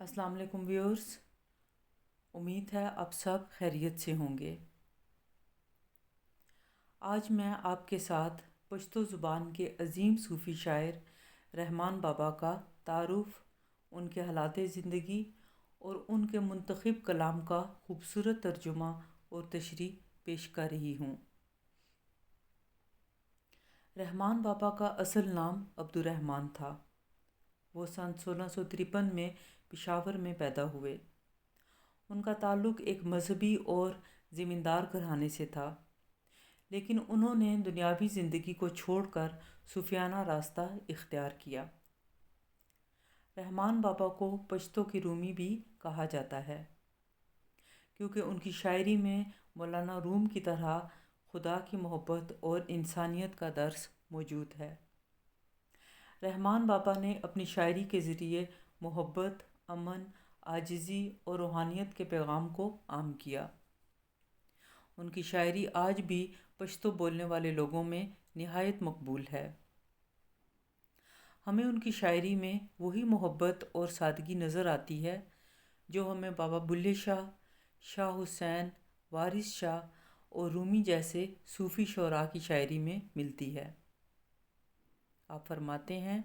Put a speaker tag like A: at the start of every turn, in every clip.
A: अस्सलाम वालेकुम व्यूअर्स। उम्मीद है आप सब खैरियत से होंगे। आज मैं आपके साथ पश्तो ज़ुबान के अज़ीम सूफ़ी शायर रहमान बाबा का तारुफ़, उनके हालात ज़िंदगी और उनके मुंतखब कलाम का खूबसूरत तर्जुमा और तशरीह पेश कर रही हूँ। रहमान बाबा का असल नाम अब्दुर्रहमान था। वो सन 1653 में पेशावर में पैदा हुए। उनका ताल्लुक़ एक मजहबी और ज़मींदार घराने से था, लेकिन उन्होंने दुनियावी ज़िंदगी को छोड़कर सूफियाना रास्ता इख्तियार किया। रहमान बाबा को पश्तो की रूमी भी कहा जाता है, क्योंकि उनकी शायरी में मौलाना रूम की तरह खुदा की मोहब्बत और इंसानियत का दर्स मौजूद है। रहमान बाबा ने अपनी शायरी के ज़रिए मोहब्बत, अमन, आजिज़ी और रूहानियत के पैगाम को आम किया। उनकी शायरी आज भी पश्तो बोलने वाले लोगों में निहायत मकबूल है। हमें उनकी शायरी में वही मोहब्बत और सादगी नज़र आती है जो हमें बाबा बुल्ले शाह, शाह हुसैन, वारिस शाह और रूमी जैसे सूफ़ी शोरा की शायरी में मिलती है। आप फरमाते हैं,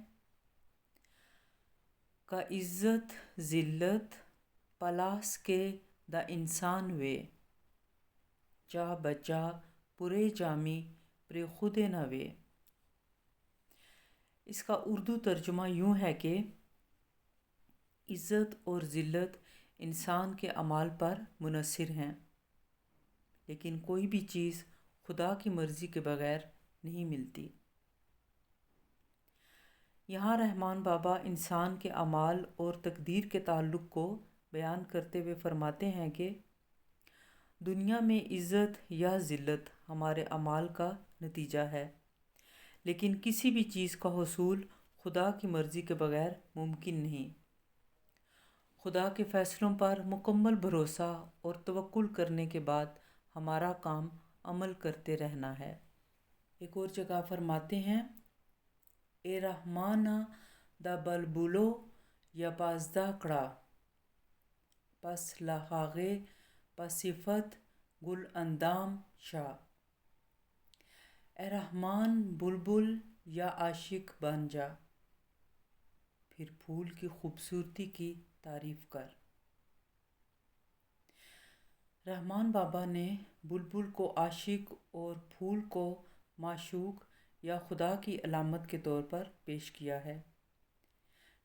A: का इज़्ज़त ज़िल्लत पलास के द इंसान वे, जा बचा पुरे जामी प्रे खुदे न वे। इसका उर्दू तर्जुमा यूँ है कि इज़्ज़त और ज़िल्लत इंसान के अमाल पर मुनहसर हैं, लेकिन कोई भी चीज़ खुदा की मर्ज़ी के बग़ैर नहीं मिलती। यहाँ रहमान बाबा इंसान के अमाल और तकदीर के ताल्लुक़ को बयान करते हुए फरमाते हैं कि दुनिया में इज़्ज़त या ज़िल्लत हमारे अमाल का नतीजा है, लेकिन किसी भी चीज़ का हुसूल खुदा की मर्ज़ी के बग़ैर मुमकिन नहीं। खुदा के फ़ैसलों पर मुकम्मल भरोसा और तवक्कुल करने के बाद हमारा काम अमल करते रहना है। एक और जगह फरमाते हैं, ए रहमाना दा बलबुलो या बाजदा कड़ा पस लहागे पसिफत गुल अंदाम शाह। ए रहमान बुलबुल या आशिक बन जा, फिर फूल की खूबसूरती की तारीफ़ कर। रहमान बाबा ने बुलबुल को आशिक और फूल को माशूक या खुदा की अलामत के तौर पर पेश किया है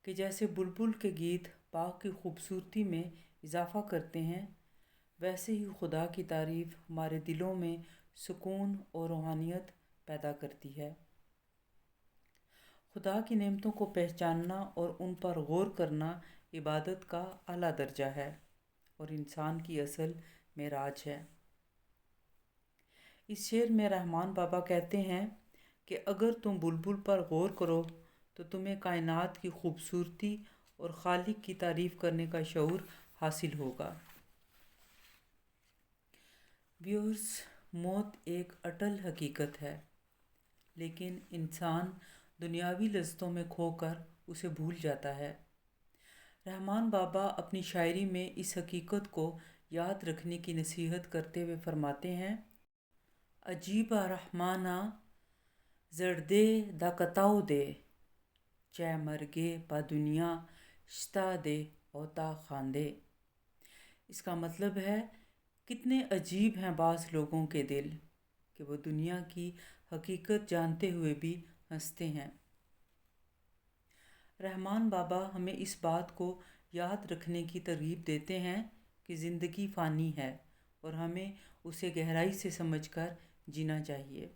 A: कि जैसे बुलबुल के गीत बाग की खूबसूरती में इजाफ़ा करते हैं, वैसे ही खुदा की तारीफ़ हमारे दिलों में सुकून और रूहानियत पैदा करती है। खुदा की नेमतों को पहचानना और उन पर गौर करना इबादत का आला दर्जा है और इंसान की असल मेराज है। इस शेर में रहमान बाबा कहते हैं कि अगर तुम बुलबुल पर गौर करो तो तुम्हें कायनात की खूबसूरती और खालिक की तारीफ़ करने का शऊर हासिल होगा। व्यूअर्स, मौत एक अटल हकीकत है, लेकिन इंसान दुनियावी लज़्ज़तों में खोकर उसे भूल जाता है। रहमान बाबा अपनी शायरी में इस हकीकत को याद रखने की नसीहत करते हुए फरमाते हैं, अजीबा रहमाना जर्दे दा कताओ दे, चे मरगे पा दुनिया शता दे ओता खांदे। इसका मतलब है, कितने अजीब हैं बाज़ लोगों के दिल कि वो दुनिया की हकीकत जानते हुए भी हंसते हैं। रहमान बाबा हमें इस बात को याद रखने की तरगीब देते हैं कि ज़िंदगी फ़ानी है और हमें उसे गहराई से समझकर जीना चाहिए।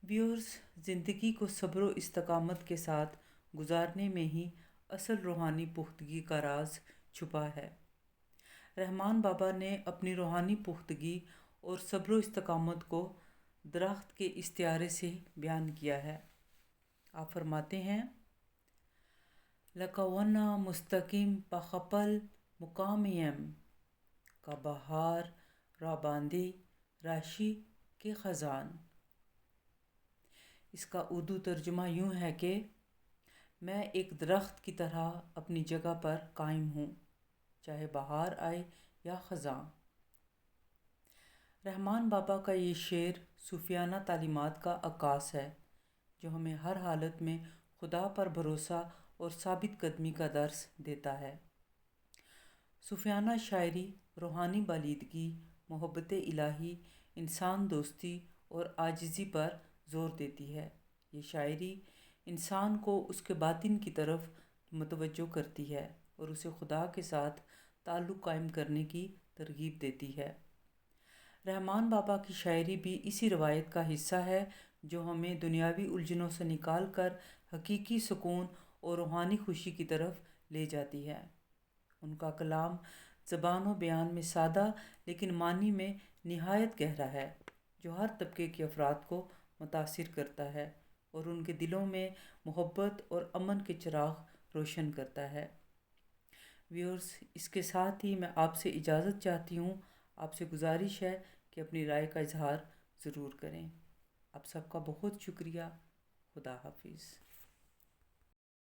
A: व्यूअर्स, ज़िंदगी को सब्र व इस्तकामत के साथ गुजारने में ही असल रूहानी पुख्तगी का राज छुपा है। रहमान बाबा ने अपनी रूहानी पुख्तगी और सब्र व इस्तकामत को दरख्त के इस्तियारे से बयान किया है। आप फरमाते हैं, लकवन्ना मुस्तकिम पखपल मुकामियम का बहार राबांदी राशि के ख़जान। इसका उर्दू तर्जुमा यूँ है कि میں ایک درخت کی طرح اپنی جگہ پر قائم ہوں، چاہے بہار آئے یا خزاں۔ رحمان بابا کا یہ شعر صوفیانہ تعلیمات کا عکاس ہے، جو ہمیں ہر حالت میں خدا پر بھروسہ اور ثابت قدمی کا درس دیتا ہے۔ صوفیانہ شاعری روحانی بالیدگی، محبت الہی، انسان دوستی اور عاجزی پر زور دیتی ہے۔ یہ شاعری انسان کو اس کے باطن کی طرف متوجہ کرتی ہے اور اسے خدا کے ساتھ تعلق قائم کرنے کی ترغیب دیتی ہے۔ رحمان بابا کی شاعری بھی اسی روایت کا حصہ ہے، جو ہمیں دنیاوی الجھنوں سے نکال کر حقیقی سکون اور روحانی خوشی کی طرف لے جاتی ہے۔ ان کا کلام زبان و بیان میں سادہ لیکن معنی میں نہایت گہرا ہے، جو ہر طبقے کے افراد کو متاثر کرتا ہے اور ان کے دلوں میں محبت اور امن کے چراغ روشن کرتا ہے۔ ویورز، اس کے ساتھ ہی میں آپ سے اجازت چاہتی ہوں۔ آپ سے گزارش ہے کہ اپنی رائے کا اظہار ضرور کریں۔ آپ سب کا بہت شکریہ۔ خدا حافظ۔